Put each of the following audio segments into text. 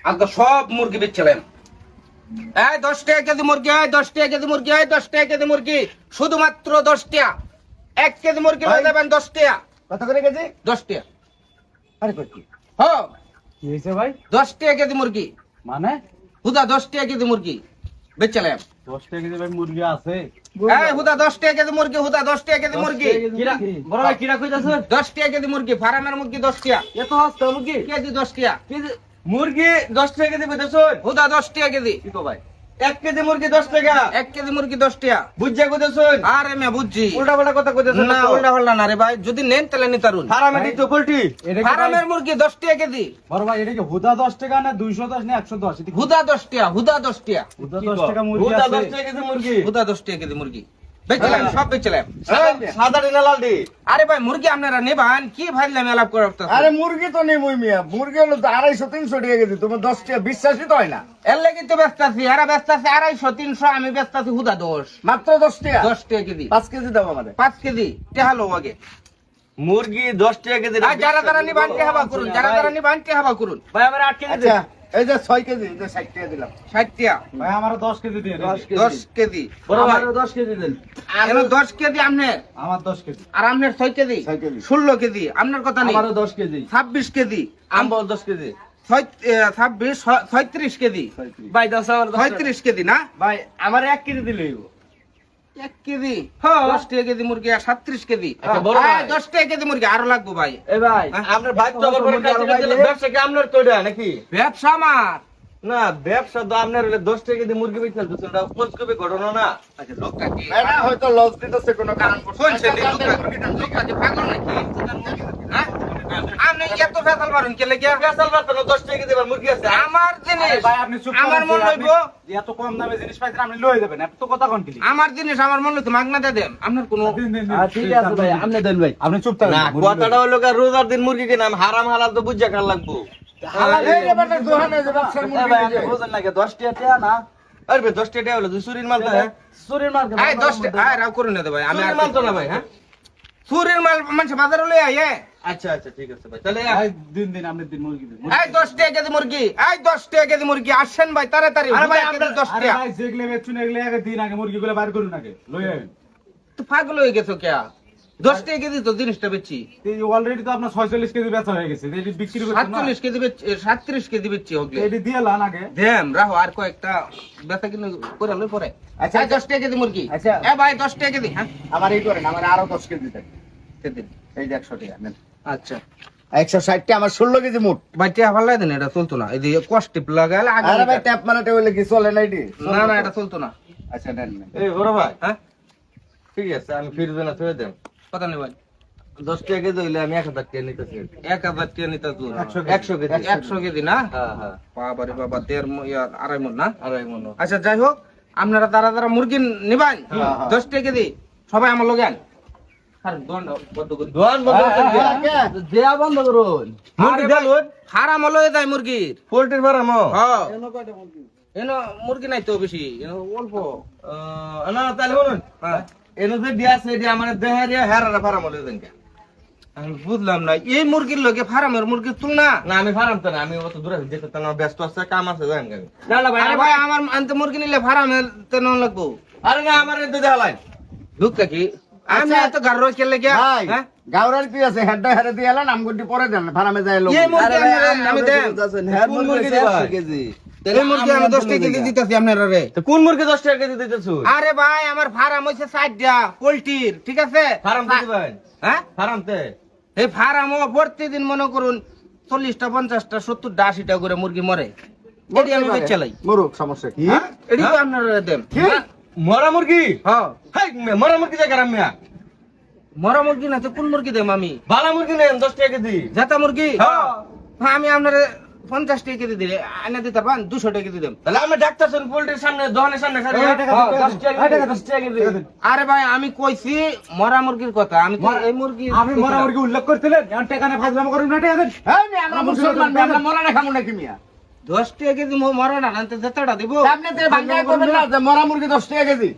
আজকে সব মুরগি বেচছিলাম। এই 10 টাকা কেজি মুরগি, এই 10 টাকা কেজি মুরগি, এই 10 টাকা কেজি মুরগি, শুধুমাত্র 10 টাকা। 1 কেজি মুরগি লয়ে যাবেন 10 টাকা। কত করে কেজি? 10 টাকা। আরে কই কি? হ্যাঁ, কি হইছে ভাই? 10 টাকা কেজি মুরগি, মানে হুদা 10 টাকা কেজি মুরগি বেচছিলাম। 10 টাকা কেজি ভাই মুরগি আছে? এই হুদা 10 টাকা কেজি মুরগি, হুদা 10 টাকা কেজি মুরগি। কিরা বড় ভাই কিরা কইতাছেন? 10 টাকা কেজি মুরগি, ফার্মের মুরগি 10 টাকা। এত হস্তা মুরগি? কেজি 10 টাকা। মুরগি 10 টাকা কেজি কইতাছেন? হুদা 10 টাকা কেজি। কি কো ভাই? 1 কেজি মুরগি 10 টাকা। 1 কেজি মুরগি 10 টাকা। বুঝছা কইতাছেন? আরে মে বুঝছি। উল্টা পাল্টা কথা কইতাছেন না উল্টা পাল্টা না রে ভাই, যদি নেন তাহলে নিতারুন। ফার্মেটিক তো পোল্ট্রি। ফার্মের মুরগি 10 টাকা কেজি। বড় ভাই এটা কি হুদা 10 টাকা না 210 না 110? এটা কি হুদা 10 টাকা, হুদা 10 টাকা। হুদা 10 টাকা মুরগি হুদা আছে? 10 টাকা কেজি মুরগি। হুদা 10 টাকা কেজি মুরগি বেচলাম, সব বেচলাম। সাদা ডিনা লাল ডি। আরে ভাই মুরগি আপনারা নেবান, কি ভাইলাম এলাপ করতে। আরে মুরগি তো নেই মই মিয়া, মুরগি হলো তো 250-300 টাকা কেজি, তোমার 10 টাকা বিশ্বাসই তো হয় না। এর লাগি তো ব্যস্ত আছি, এরা ব্যস্ত আছে 250-300, আমি ব্যস্ত আছি হুদা 10 মাত্র 10 টাকা। 10 টাকা কেজি। 5 কেজি দাও আমাদের। 5 কেজি টেহালো আগে। মুরগি 10 টাকা কেজি। আর যারা যারা নিবান টেহাবা করুন, যারা যারা নিবান টেহাবা করুন। ভাই আমার 8 কেজি আচ্ছা দেন। এই যে 6 কেজি, এই যে 60 টাকা দিলাম। 60 টাকা। ভাই আমারও 10 কেজি দিন। 10 কেজি। বড় ভাই 10 কেজি দেন। এর 10 কেজি আমনের, আমার 10 কেজি। আর আমনের 6 কেজি। 6 কেজি। 16 কেজি। আমনের কথা নেই। আমারও 10 কেজি। 26 কেজি। আমবো 10 কেজি। 26 36 কেজি। ভাই 10 আমার 10 35 কেজি না? ভাই আমার 1 কেজি দিলেই হইব। 1 কেজি। হ্যাঁ। 10 টাকা কেজি মুরগি আর 37 কেজি। আচ্ছা, বড় ভাই। 10 টাকা কেজি মুরগি আরো লাগবে ভাই। এ ভাই হ্যাঁ? আপনার ভাই তো আবার মুরগি আরো কাছে ভাই ব্যবসা কি আপনার তো এটা নাকি? ব্যবসা আমার। না ব্যবসা তো আপনার হলে 10 টাকা কেজি মুরগি বেচছেন তো সেটা উপস্কবে ঘটনা না। আচ্ছা লোকটা কি? এরা হয়তো লস দিতেছে কোনো কারণ করছে। শুনছেন এই লোকটা কি পাগল নাকি? হ্যাঁ? আপনি এত ফেসাল মারুন কে লেগে? ফেসাল মারতো না 10 টাকা কেজি আমার মুরগি আছে। আমার জিনিস ভাই আপনি চুপ করেন। আমার মন আপনি হইব, এত কম দামে জিনিস পাইছেন আপনি লয়ে যাবেন। এত কথা কোন কি? আমার জিনিস আমার মন হইতো মাগনা দিয়ে দেন। আপনার কোনো দিন, দিন, দিন। ঠিক আছে ভাই আপনি দেন ভাই। আপনি চুপ থাকেন। না কথাটা হলো রোজার দিন মুরগি কিনা হারাম হালাল তো বুঝা কার লাগবো। এই যে মানে দোকানে যে ব্যবসার এ ভাই মুরগি আপনি বুঝেন না 10 টাকা না। আরে ভাই 10 টাকা হলো তুই চুরির মাল তো হ্যাঁ? চুরির মাল এই 10 টাকা রাও করে না দে ভাই। আমি চুরির আর মাল তো না ভাই হ্যাঁ? সুরের মাল মানুষ বাজারে লই আইয়ে। আচ্ছা আচ্ছা ঠিক আছে ভাই তাহলে ভাই দিন দিন আপনি দিন মুরগি দিন। এই 10 টাকা কেজি মুরগি, এই 10 টাকা কেজি মুরগি আসেন ভাই তাড়াতাড়ি। আরে ভাই, হুদা কেজি 10 আরে টাকা। ভাই যেগুলো বেচুন এগুলো আগে দিন, আগে মুরগিগুলো বাইর করুন আগে লয়ে আইবেন। তো পাগল হয়ে গেছো কে? 10 টাকা কেজি তো জিনিসটা বেচি। এই অলরেডি তো আপনার 46 কেজি বেচা হয়ে গেছে। এই বিক্রি করতে না। 47 কেজি বেচি, 37 কেজি বেচি ওগলে। এটি দিয়ে লান আগে। দেম রাহো আর কয়েকটা বেচা কিনে করে লই পরে। আচ্ছা, আচ্ছা 10 টাকা কেজি মুরগি। আচ্ছা। এ ভাই 10 টাকা কেজি হ্যাঁ? আমার এই করেন, আমার আরো 10 কেজি দেন। দিন। এই যে 100 টাকা নেন। আচ্ছা 160 টাকা আমার 16 কেজি মোট। ভাই টিয়া ভালো দেন, এটা চলতো না। এই যে কষ্ট লাগালে আগে আরে ভাই ট্যাপ মারাতে হইলে কি চলে না এটি? না না এটা চলতো না। আচ্ছা নেন নেন। এই বড় ভাই হ্যাঁ ঠিক আছে আমি ফিরবে না তুই দেন। কথা নেই ভাই। 10 টাকা কেজি হইলে আমি 1000 টাকা নিতেছি। 1000 টাকা নিতে তুই 100 কেজি। 100 কেজি না? হ্যাঁ হ্যাঁ বাবা রে বাবা 1.5 আড়াই মণ না? আড়াই মণ। আচ্ছা যাই হোক, আপনারা তারা তারা মুরগি নিবেন হ্যাঁ, হ্যাঁ। 10 টাকা কেজি সবাই আমার লোক আন। আর দোকান বন্ধ করে দোয়ান বন্ধ করতে দেয়া বন্ধ করুন। মুরগি দেলুন হারাম লয়ে যায় মুরগির। পোল্ট্রির ফার্ম হ্যাঁ এনো মুরগি নাই তো বেশি, এনো অল্প। না তাহলে শুনুন হ্যাঁ এনে যে দিয়া আছে এটি আমার দেহারিয়া হেরারা ফার্ম হলে দেন কে? আমি বুঝলাম না এই মুরগির লগে ফার্মের মুরগির তুলনা। না আমি ফার্ম তো না আমি অত দূরে যেতে তো না ব্যস্ত আছে কাম আছে জানেন কেন? না না ভাই, আরে ভাই আমার আনতে মুরগি নিলে ফার্মের তো নন লাগবো। আরে না আমার এতে দেখালাই দুঃখ কি আমি আচ্ছা। এত গাড়ো কেলে গিয়া ভাই হ্যাঁ গাওরার কি আছে, হেডটা হেরে দিয়ে এলেন, আমগুটি পরে দেন, ফার্মে যায় লোক। এই মুরগি আমি দেন কোন মুরগি দেবা কেজি? এই মুরগি আমি 10 টাকা কেজি দিতেছি আপনারা রে। তো কোন মুরগি 10 টাকা কেজি দিতেছো? আরে ভাই আমার ফার্ম হইছে 60টা পোল্ট্রির, ঠিক আছে? ফার্ম দিতে ভাই হ্যাঁ ফার্ম তে এই ফার্ম প্রতিদিন মনে করুন 40টা 50টা 70টা 80টা করে মুরগি মরে। এটি আমি বেচে লাই। মরুক, সমস্যা কি? হ্যাঁ এটি তো আপনারা দেন। কি? মরা মুরগি হ্যাঁ হাই মরা মুরগি জায়গা রামিয়া মরা মুরগি না তো কোন মুরগি দেম আমি? ভালো মুরগি নেন 10 টাকা কেজি। জাতা মুরগি? হ্যাঁ হ্যাঁ আমি আপনারা 50 টাকা কেজি দিলে আনা দিতে পারেন 200 টাকা কেজি দেন। তাহলে আমরা ডাক্তার শুন পোল্ট্রির সামনে দোকানের সামনে সারি এই টাকা দিন, 10 টাকা এই টাকা 10 টাকা কেজি। আরে ভাই আমি কইছি মরা মুরগির কথা, আমি তো এই মুরগি আপনি মরা মুরগি উল্লেখ করছিলেন। এখন টাকা না ফাজলামো করুন না, টাকা দেন। এই মেয়ে, আমরা মুসলমান, আমরা মরা না খামু নাকি মিয়া? 10 টাকা কেজি মরা না আনতে যেটাটা দিব। আপনি তো ভাঙ্গায় করবেন না যে মরা মুরগি 10 টাকা কেজি।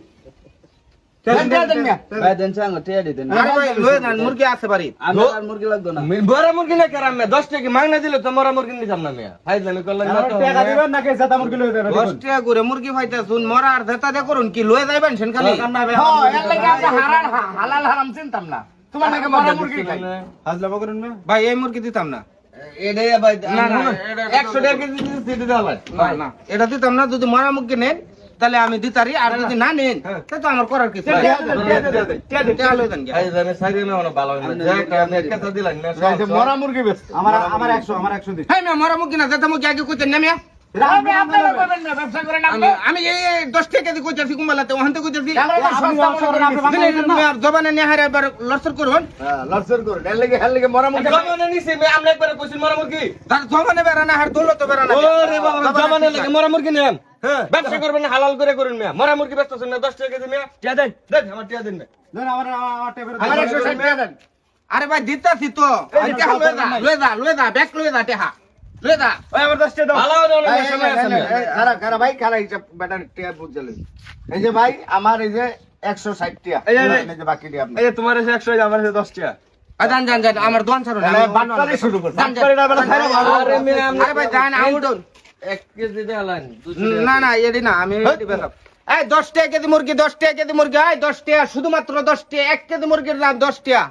ভাই দেন চাঙ্গো টিয়া দিতেন আরে ভাই লয়ে যান মুরগি আছে বাড়ি আমি আর মুরগি লাগতো না বড় মুরগি না কেরাম মে 10 টাকা মাংনা দিলে তো মরা মুরগি নিতাম না মিয়া ফাইজলামি করলেন না তো টাকা দিবেন নাকি জেতা মুরগি লয়ে যাবেন 10 টাকা করে মুরগি ফাইতে শুন মরা আর জেতা দে করুন কি লয়ে যাইবেন সেন খালি হ্যাঁ এর লাগি আমরা হালাল হারাম চিনতাম না তোমার নাকি মরা মুরগি খাই হাজলামা করেন না ভাই এই মুরগি দিতাম না এটাই ভাই না, না, 100 টাকা কেজি দিতে দাও ভাই না না এটা দিতাম না যদি মরা মুরগি নেন তাহলে আমি দিতারি আর যদি না নেন তাহলে তো আমার করার কিছু নাই। টাকা লয়ে যান গিয়া। ফাইজলামি সাইরে মে অন ভালো হইলো যে আপনি কথা দিলেন না এই যে মরা মুরগি বেশ আমার 100 দিন হ্যাঁ মিয়া মরা মুরগি না জেতা মুরগি আগে কইতেন না মিয়া আপনারা করবেন না ব্যবসা করে না আমি এই 10 টাকা দিয়ে কইতাছি কুম্বালাতে ওখানতে কইতাছি আমরা জবানে নেহারে একবার লড়সড় করুন লড়সর করে এর লাগি মরা মুরগি জমানে নিছি মে আমরা একবার কইছি মরা মুরগি তার জবানে বেরা না হার দৌলত বেরা না ওরে বাবা জমানে লাগে মরা মুরগি নেন ব্যবসা করবেন না হালাল করে করুন মিয়া মরা মুরগি ব্যস্ত আছেন না 10 টাকা কেজি মিয়া টিয়া দেন দেন আমার টিয়া দেন দেন আমার টেবিল আমার 160 টাকা দেন আরে ভাই দিতাছি তো লয়ে যা ব্যাগ লয়ে যা টেহা লয়ে যা ওই আমার 10 টাকা দাও ভালো হলো না সময় আছে মিয়া খারা ভাই খারা হিসাব ব্যাটার টিয়া বুঝলে এই যে ভাই আমার এই যে 160 টাকা এই যে বাকি দিয়ে আপনি এই যে তোমার এসে 100 আমার এসে 10 টাকা জান জান জান আমার দোকান ছাড়ুন বাটপারি শুরু করুন জান, জান। আরে মিয়া আরে ভাই জান আউটডোর 1 কেজি দেলান না না এডি না আমি এডি বেরাম এই 10 টাকা কেজি মুরগি 10 টাকা কেজি মুরগি এই 10 টাকা শুধুমাত্র 10 টাকা 1 কেজি মুরগির দাম 10 টাকা